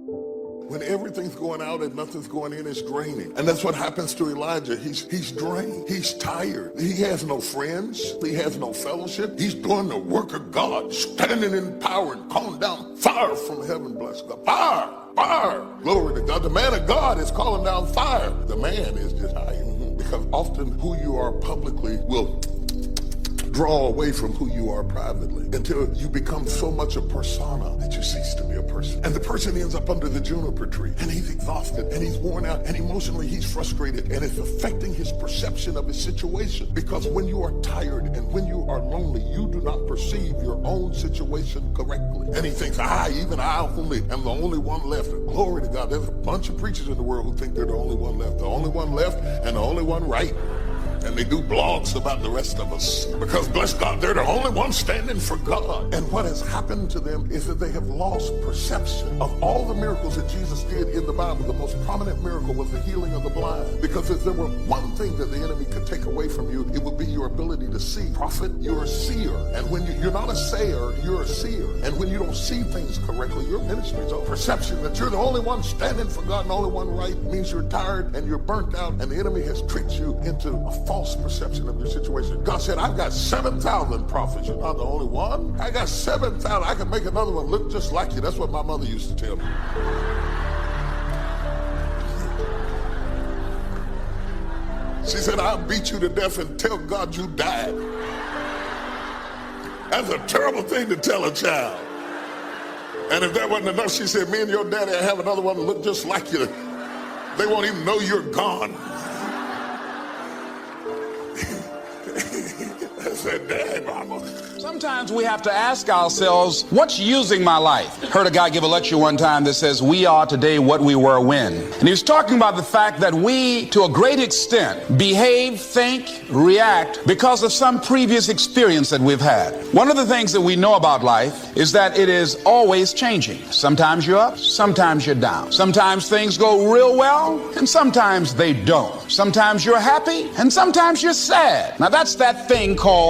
When everything's going out and nothing's going in, it's draining. And that's what happens to Elijah. He's drained. He's tired. He has no friends. He has no fellowship. He's doing the work of God, standing in power and calling down fire from heaven, bless God. Fire, fire, glory to God. The man of God is calling down fire. The man is just hiding, because often who you are publicly will draw away from who you are privately, until you become so much a persona that you cease to be a person. And the person ends up under the juniper tree, and he's exhausted, and he's worn out, and emotionally he's frustrated, and it's affecting his perception of his situation. Because when you are tired and when you are lonely, you do not perceive your own situation correctly. And he thinks, even I only am the only one left. Glory to God. There's a bunch of preachers in the world who think they're the only one left. The only one left and the only one right. And they do blogs about the rest of us, because bless God, they're the only ones standing for God. And what has happened to them is that they have lost perception of all the miracles that Jesus did in the Bible. The most prominent miracle was the healing of the blind, because if there were one thing that the enemy could take away from you, it would be your ability to see. Prophet, you're a seer. And when you're not a sayer, you're a seer. And when you don't see things correctly, your ministry's over. Perception that you're the only one standing for God and the only one right means you're tired and you're burnt out, and the enemy has tricked you into a false perception of your situation. God said, I've got 7,000 prophets. You're not the only one. I got 7,000. I can make another one look just like you. That's what my mother used to tell me. She said, I'll beat you to death and tell God you died. That's a terrible thing to tell a child. And if that wasn't enough, she said, me and your daddy have another one look just like you. They won't even know you're gone. I said, dang, mama. Sometimes we have to ask ourselves, what's using my life? Heard a guy give a lecture one time that says, we are today what we were when. And he was talking about the fact that we, to a great extent, behave, think, react because of some previous experience that we've had. One of the things that we know about life is that it is always changing. Sometimes you're up, sometimes you're down. Sometimes things go real well, and sometimes they don't. Sometimes you're happy, and sometimes you're sad. Now that's that thing called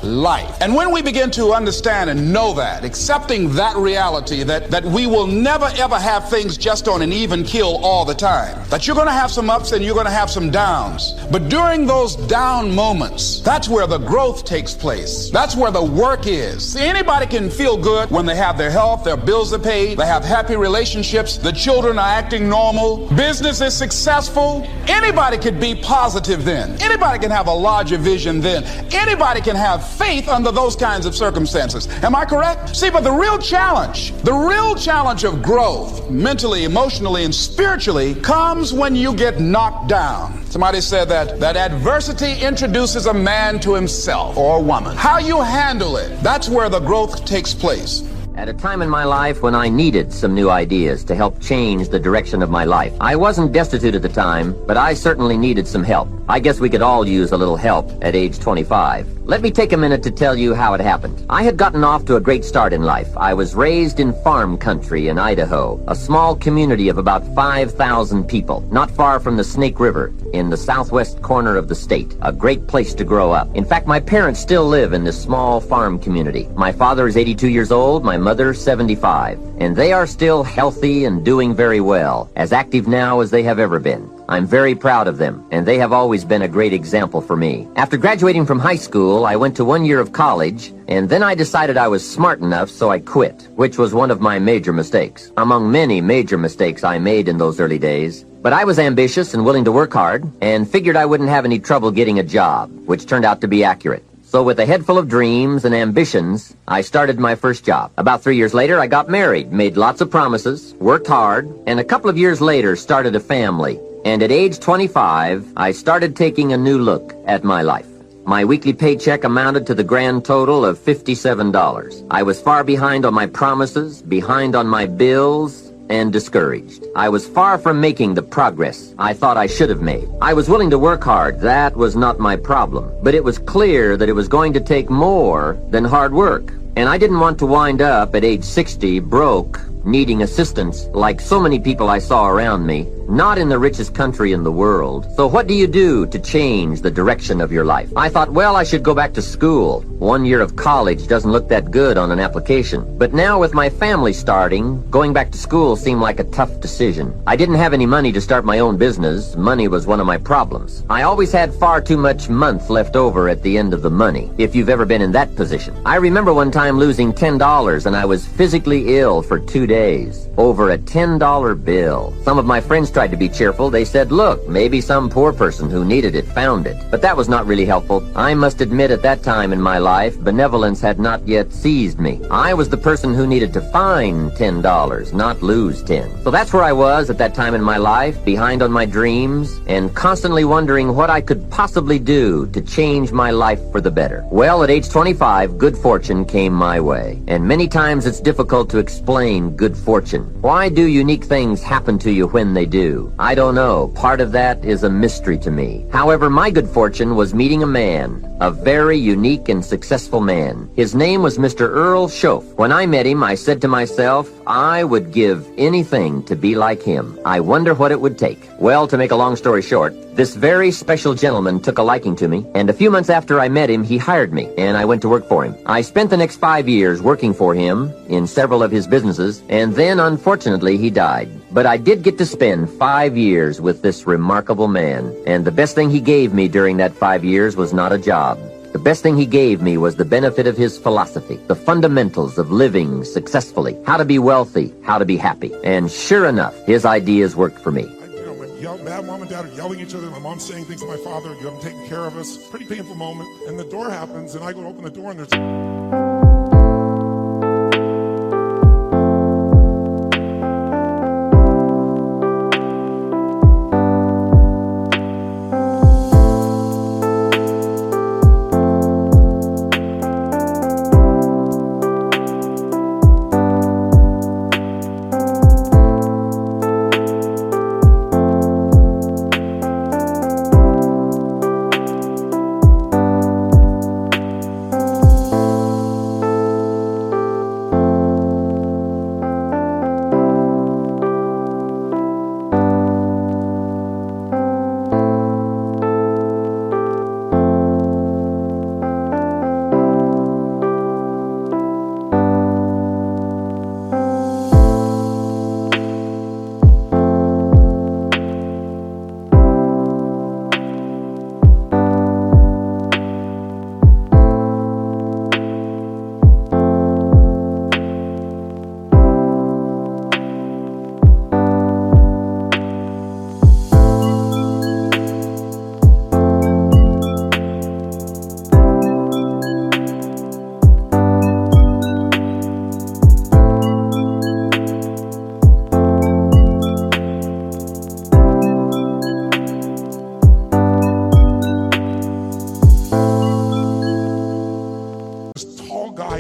life. And when we begin to understand and know that, accepting that reality, that we will never ever have things just on an even keel all the time, that you're going to have some ups and you're going to have some downs, but during those down moments, that's where the growth takes place. That's where the work is. See, anybody can feel good when they have their health, their bills are paid, they have happy relationships, the children are acting normal, business is successful. Anybody could be positive then. Anybody can have a larger vision then. Anybody can have faith under those kinds of circumstances. Am I correct? See, but the real challenge of growth, mentally, emotionally, and spiritually, comes when you get knocked down. Somebody said that adversity introduces a man to himself, or a woman. How you handle it, that's where the growth takes place. At a time in my life when I needed some new ideas to help change the direction of my life. I wasn't destitute at the time, but I certainly needed some help. I guess we could all use a little help at age 25. Let me take a minute to tell you how it happened. I had gotten off to a great start in life. I was raised in farm country in Idaho, a small community of about 5,000 people, not far from the Snake River, in the southwest corner of the state. A great place to grow up. In fact, my parents still live in this small farm community. My father is 82 years old, my mother 75, and they are still healthy and doing very well, as active now as they have ever been. I'm very proud of them, and they have always been a great example for me. After graduating from high school, I went to 1 year of college, and then I decided I was smart enough, so I quit, which was one of my major mistakes. Among many major mistakes I made in those early days. But I was ambitious and willing to work hard, and figured I wouldn't have any trouble getting a job, which turned out to be accurate. So with a head full of dreams and ambitions, I started my first job. About 3 years later, I got married, made lots of promises, worked hard, and a couple of years later started a family. And at age 25, I started taking a new look at my life. My weekly paycheck amounted to the grand total of $57. I was far behind on my promises, behind on my bills, and discouraged. I was far from making the progress I thought I should have made. I was willing to work hard. That was not my problem. But it was clear that it was going to take more than hard work And I didn't want to wind up at age 60 broke, needing assistance like so many people I saw around me, not in the richest country in the world. So what do you do to change the direction of your life? I thought, well, I should go back to school. 1 year of college doesn't look that good on an application. But now with my family starting, going back to school seemed like a tough decision. I didn't have any money to start my own business. Money was one of my problems. I always had far too much month left over at the end of the money, if you've ever been in that position. I remember one time losing $10 and I was physically ill for 2 days over a $10 bill. Some of my friends tried to be cheerful. They said, look, maybe some poor person who needed it found it. But that was not really helpful. I must admit at that time in my life, benevolence had not yet seized me. I was the person who needed to find $10, not lose 10. So that's where I was at that time in my life, behind on my dreams, and constantly wondering what I could possibly do to change my life for the better. Well, at age 25, good fortune came my way. And many times it's difficult to explain good fortune. Why do unique things happen to you when they do? I don't know. Part of that is a mystery to me. However, my good fortune was meeting a man, a very unique and successful man. His name was Mr. Earl Schoaf. When I met him, I said to myself, I would give anything to be like him. I wonder what it would take. Well, to make a long story short, this very special gentleman took a liking to me, and a few months after I met him, he hired me, and I went to work for him. I spent the next 5 years working for him in several of his businesses, and then, unfortunately, he died. But I did get to spend 5 years with this remarkable man, and the best thing he gave me during that 5 years was not a job. The best thing he gave me was the benefit of his philosophy, the fundamentals of living successfully, how to be wealthy, how to be happy. And sure enough, his ideas worked for me. Mad mom and dad are yelling at each other. My mom's saying things to my father. You haven't taken care of us. Pretty painful moment. And the door happens, and I go to open the door, and there's...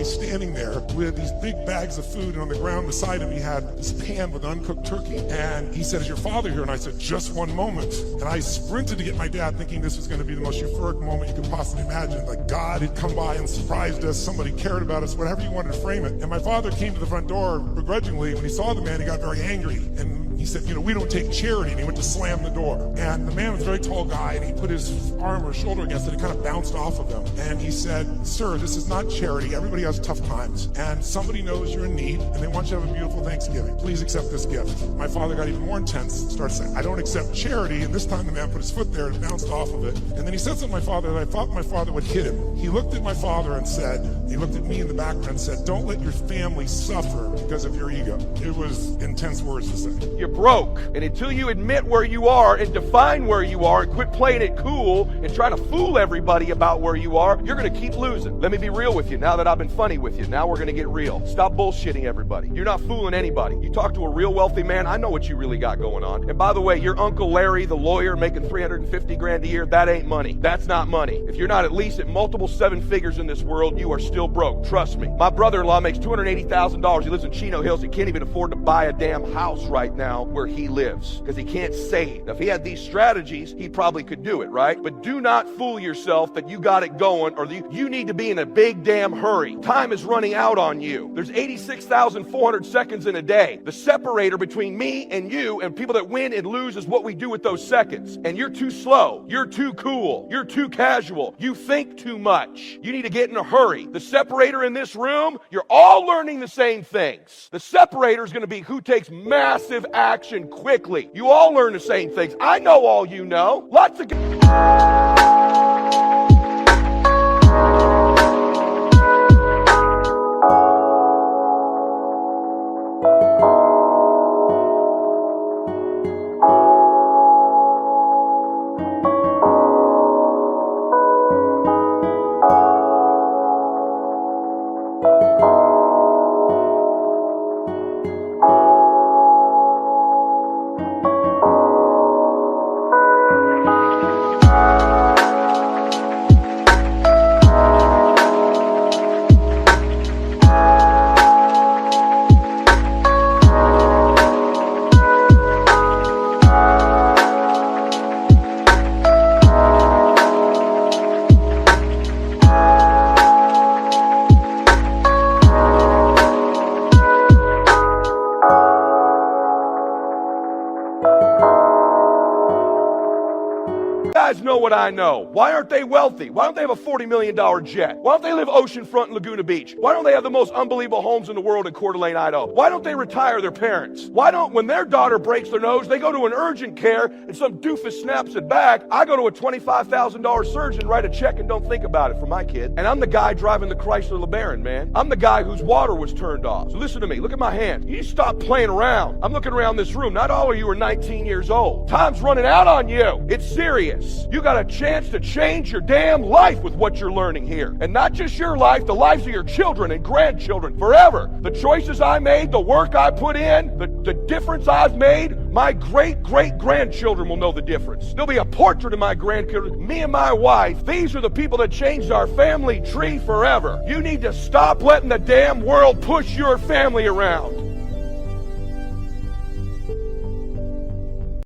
Standing there with these big bags of food, and on the ground beside him he had this pan with uncooked turkey, and he said, is your father here? And I said, just one moment. And I sprinted to get my dad, thinking this was going to be the most euphoric moment you could possibly imagine, like God had come by and surprised us, somebody cared about us, whatever you wanted to frame it. And my father came to the front door begrudgingly. When he saw the man, he got very angry, and he said, we don't take charity, and he went to slam the door. And the man was a very tall guy, and he put his arm or shoulder against it, and it kind of bounced off of him. And he said, sir, this is not charity. Everybody has tough times, and somebody knows you're in need, and they want you to have a beautiful Thanksgiving. Please accept this gift. My father got even more intense, started saying, I don't accept charity, and this time the man put his foot there and it bounced off of it. And then he said something to my father that I thought my father would hit him. He looked at my father and said, he looked at me in the background and said, don't let your family suffer because of your ego. It was intense words to say. You're broke, and until you admit where you are and define where you are and quit playing it cool and trying to fool everybody about where you are, you're going to keep losing. Let me be real with you. Now that I've been funny with you, now we're going to get real. Stop bullshitting everybody. You're not fooling anybody. You talk to a real wealthy man, I know what you really got going on. And by the way, your Uncle Larry, the lawyer, making $350,000 a year, that ain't money. That's not money. If you're not at least at multiple seven figures in this world, you are still broke. Trust me. My brother-in-law makes $280,000. He lives in Chino Hills. He can't even afford to buy a damn house right now. now where he lives, because he can't say it. Now, if he had these strategies, he probably could do it, right? But do not fool yourself that you got it going, or you need to be in a big damn hurry. Time is running out on you. There's 86,400 seconds in a day. The separator between me and you and people that win and lose is what we do with those seconds. And you're too slow. You're too cool. You're too casual. You think too much. You need to get in a hurry. The separator in this room, you're all learning the same things. The separator is going to be who takes massive action quickly. You all learn the same things. I know all you know. Lots of... guys know what I know. Why aren't they wealthy? Why don't they have a $40 million jet? Why don't they live oceanfront in Laguna Beach? Why don't they have the most unbelievable homes in the world in Coeur d'Alene, Idaho? Why don't they retire their parents? Why don't, when their daughter breaks their nose, they go to an urgent care and some doofus snaps it back? I go to a $25,000 surgeon, write a check and don't think about it for my kid. And I'm the guy driving the Chrysler LeBaron, man. I'm the guy whose water was turned off. So listen to me. Look at my hands. You stop playing around. I'm looking around this room. Not all of you are 19 years old. Time's running out on you. It's serious. You got a chance to change your damn life with what you're learning here. And not just your life, the lives of your children and grandchildren forever. The choices I made, the work I put in, the difference I've made, my great-great-grandchildren will know the difference. There'll be a portrait of my grandchildren, me and my wife. These are the people that changed our family tree forever. You need to stop letting the damn world push your family around.